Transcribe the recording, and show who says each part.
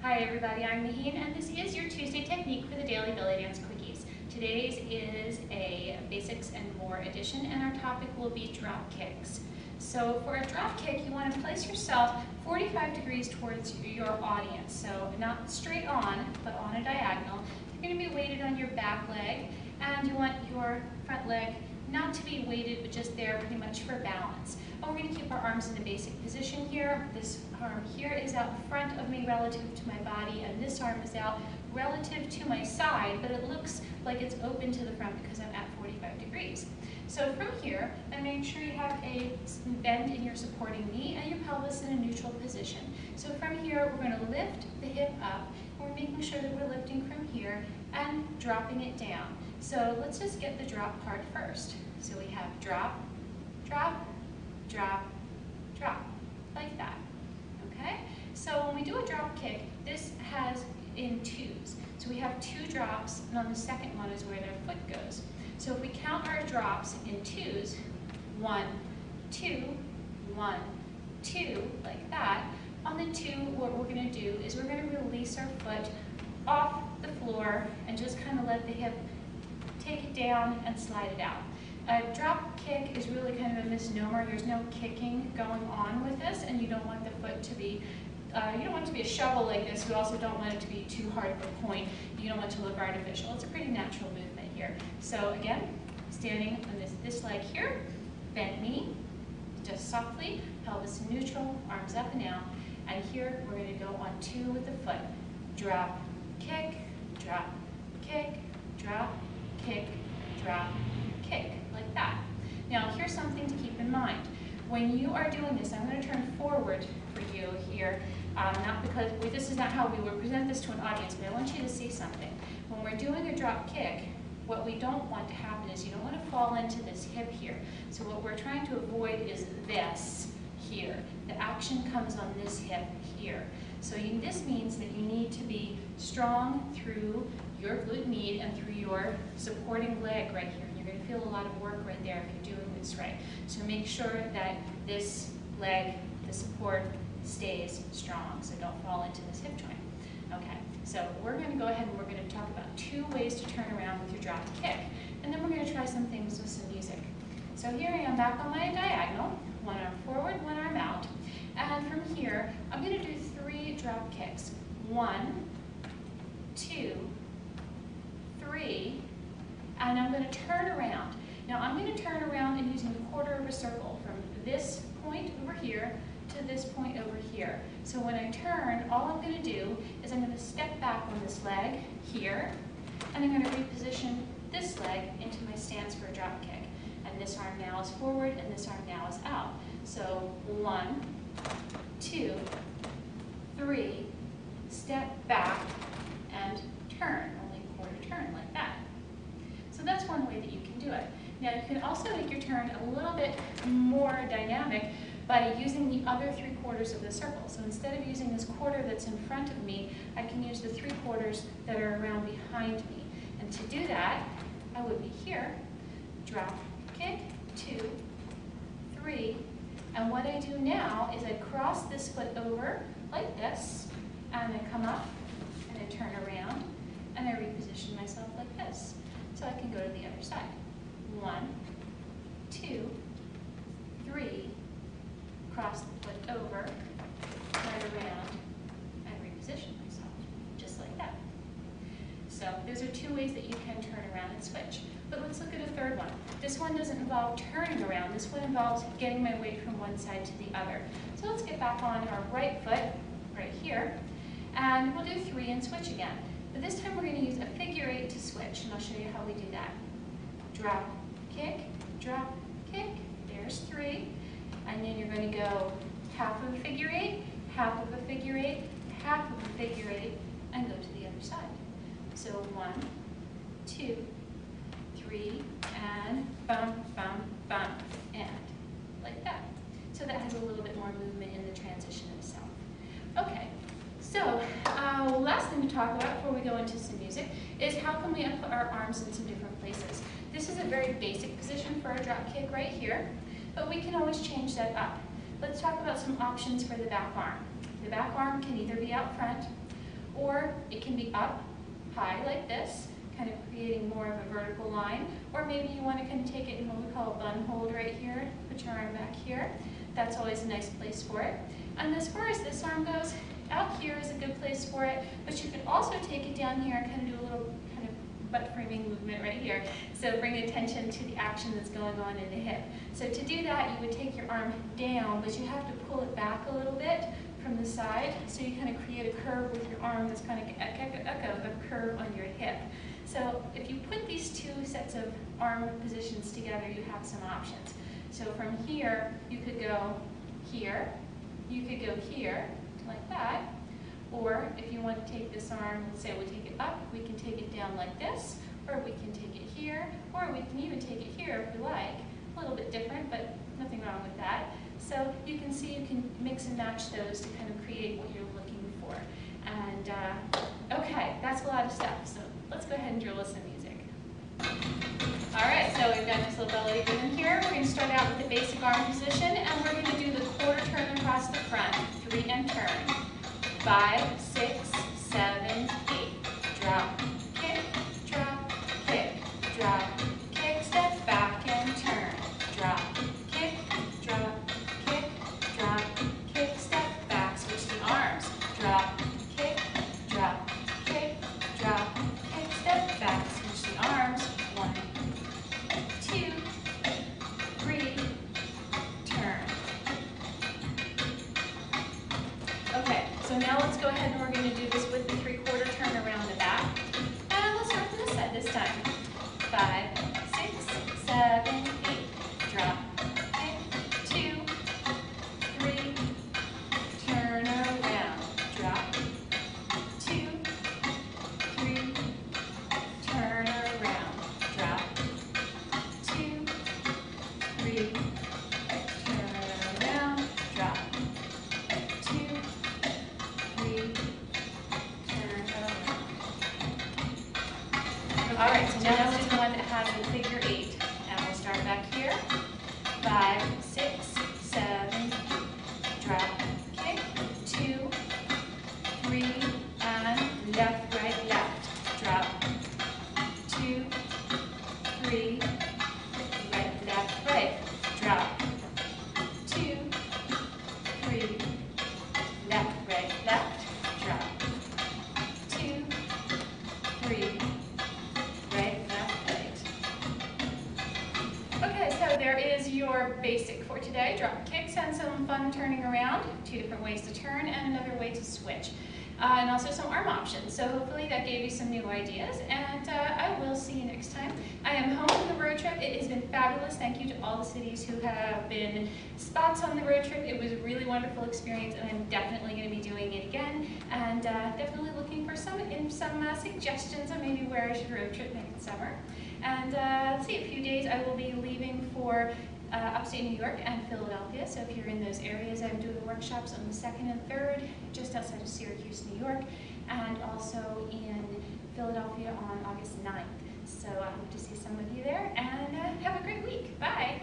Speaker 1: Hi everybody, I'm Mahin, and this is your Tuesday technique for the daily Bellydance Quickies. Today's is a basics and more edition, and our topic will be drop kicks. So for a drop kick, you want to place yourself 45 degrees towards your audience. So not straight on, but on a diagonal. You're going to be weighted on your back leg, and you want your front leg not to be weighted, but just there pretty much for balance. And we're going to keep our arms in the basic position here. This arm here is out in front of me relative to my body, and this arm is out relative to my side, but it looks like it's open to the front because I'm at 45 degrees. So from here, and make sure you have a bend in your supporting knee and your pelvis in a neutral position. So from here, we're going to lift the hip up, and we're making sure that we're lifting from here and dropping it down. So let's just get the drop part first. So we have drop, drop, drop, drop, like that, okay? So when we do a drop kick, this has in twos. So we have two drops, and on the second one is where their foot goes. So if we count our drops in twos, 1, 2, 1, 2, like that, on the two, what we're gonna do is we're gonna release our foot off the floor and just kind of let the hip take it down and slide it out. A drop kick is really kind of a misnomer. There's no kicking going on with this, and you don't want the foot to be, you don't want it to be a shovel like this. You also don't want it to be too hard of a point. You don't want it to look artificial. It's a pretty natural movement here. So again, standing on this leg here, bent knee, just softly, pelvis neutral, arms up and down. And here we're going to go on two with the foot. Drop, kick, drop, kick, drop, kick, drop, kick, like that. Now here's something to keep in mind. When you are doing this, I'm going to turn forward for you here, not because this is not how we would present this to an audience, but I want you to see something. When we're doing a drop kick, what we don't want to happen is you don't want to fall into this hip here. So what we're trying to avoid is this here. The action comes on this hip here. So this means that you need to be strong through your glute med and through your supporting leg right here. You're going to feel a lot of work right there if you're doing this right. So make sure that this leg, the support, stays strong, so don't fall into this hip joint. Okay, so we're going to go ahead and we're going to talk about two ways to turn around with your drop kick, and then we're going to try some things with some music. So here I am back on my diagonal, one arm forward, one arm out, and from here I'm going to do 3 drop kicks. 1, 2, 3, and I'm going to turn around. Now I'm going to turn around and using the quarter of a circle from this point over here to this point over here. So when I turn, all I'm going to do is I'm going to step back on this leg here, and I'm going to reposition this leg into my stance for a drop kick. And this arm now is forward, and this arm now is out. So 1, 2, 3, step back, and turn, only quarter turn like that. So that's one way that you can do it. Now you can also make your turn a little bit more dynamic by using the other 3/4 of the circle. So instead of using this quarter that's in front of me, I can use the 3/4 that are around behind me. And to do that, I would be here, drop, kick, 2, 3, and what I do now is I cross this foot over like this, and I come up, and I turn around, and I reposition myself like this. So I can go to the other side. 1, 2, 3, cross the foot over, right around, and reposition myself, just like that. So those are 2 ways that you can turn around and switch. But let's look at a third one. This one doesn't involve turning around. This one involves getting my weight from one side to the other. So let's get back on our right foot, right here, and we'll do 3 and switch again. But this time we're going to use a figure 8 to switch, and I'll show you how we do that. Drop, kick, there's 3, and then you're going to go half of a figure 8, half of a figure 8, half of a figure 8, and go to the other side. So 1, 2, 3, and bump, bump, bump, and like that. So that has a little bit more movement in the transition itself. Okay, so last thing to talk about before we go into some music is how can we put our arms in some different places. This is a very basic position for a drop kick right here, but we can always change that up. Let's talk about some options for the back arm. The back arm can either be out front, It can be up high like this, kind of creating more of a vertical line, or maybe you want to kind of take it in what we call a bun hold right here, put your arm back here. That's always a nice place for it. And as far as this arm goes, out here is a good place for it, but you can also take it down here and kind of do a little kind of butt framing movement right here. So bring attention to the action that's going on in the hip. So to do that, you would take your arm down, but you have to pull it back a little bit from the side, so you kind of create a curve with your arm that's kind of echo a curve on your hip. So if you put these two sets of arm positions together, you have some options. So from here, you could go here, you could go here, like that, or if you want to take this arm, let's say we take it up, we can take it down like this, or we can take it here, or we can even take it here if we like. A little bit different, but nothing wrong with that. So you can see you can mix and match those to kind of create what you're looking for. And okay, that's a lot of stuff. So let's go ahead and drill with some music. All right, so we've got this little belly rhythm here. We're going to start out with the basic arm position, and we're going to do the quarter turn across the front, 3 and turn. 5, 6, 7, 8. Drop, kick, drop, kick, drop, kick, step back and turn. Drop, kick, drop, kick, drop, kick, step back. Switch the arms. Drop, kick, drop, kick, drop, kick, step back. Switch the arms. 1, 2, 3, turn. Okay, so now let's go ahead and we're going to do this with the 3/4 turn around the back. And let's start from this side this time. 5, 6, 7, 8. Drop, kick, 2, 3, turn around. Drop, 2, 3, turn around. Drop, 2, 3, turn around. Drop, 2, 3, turn around. All right, so now let's do the one that has a figure 8. And we'll start back here. 5, 6, 7, 8. Drop, kick, 2, 3, and left, right, left. Drop, 2, 3, right, left, right. Drop, 2, 3, left, right, left. Drop, 2, 3, right, left, right. Okay, so there is your basic for today. Drop kicks and some fun turning around. 2 different ways to turn and another way to switch. And also some arm options. So hopefully that gave you some new ideas, and I will see you next time. I am home from the road trip. It has been fabulous. Thank you to all the cities who have been spots on the road trip. It was a really wonderful experience, and I'm definitely going to be doing it again, and definitely looking for some suggestions on maybe where I should road trip next summer. And let's see, a few days I will be leaving for upstate New York and Philadelphia. So if you're in those areas, I'm doing workshops on the 2nd and 3rd, just outside of Syracuse, New York, and also in Philadelphia on August 9th. So I hope to see some of you there, and have a great week. Bye.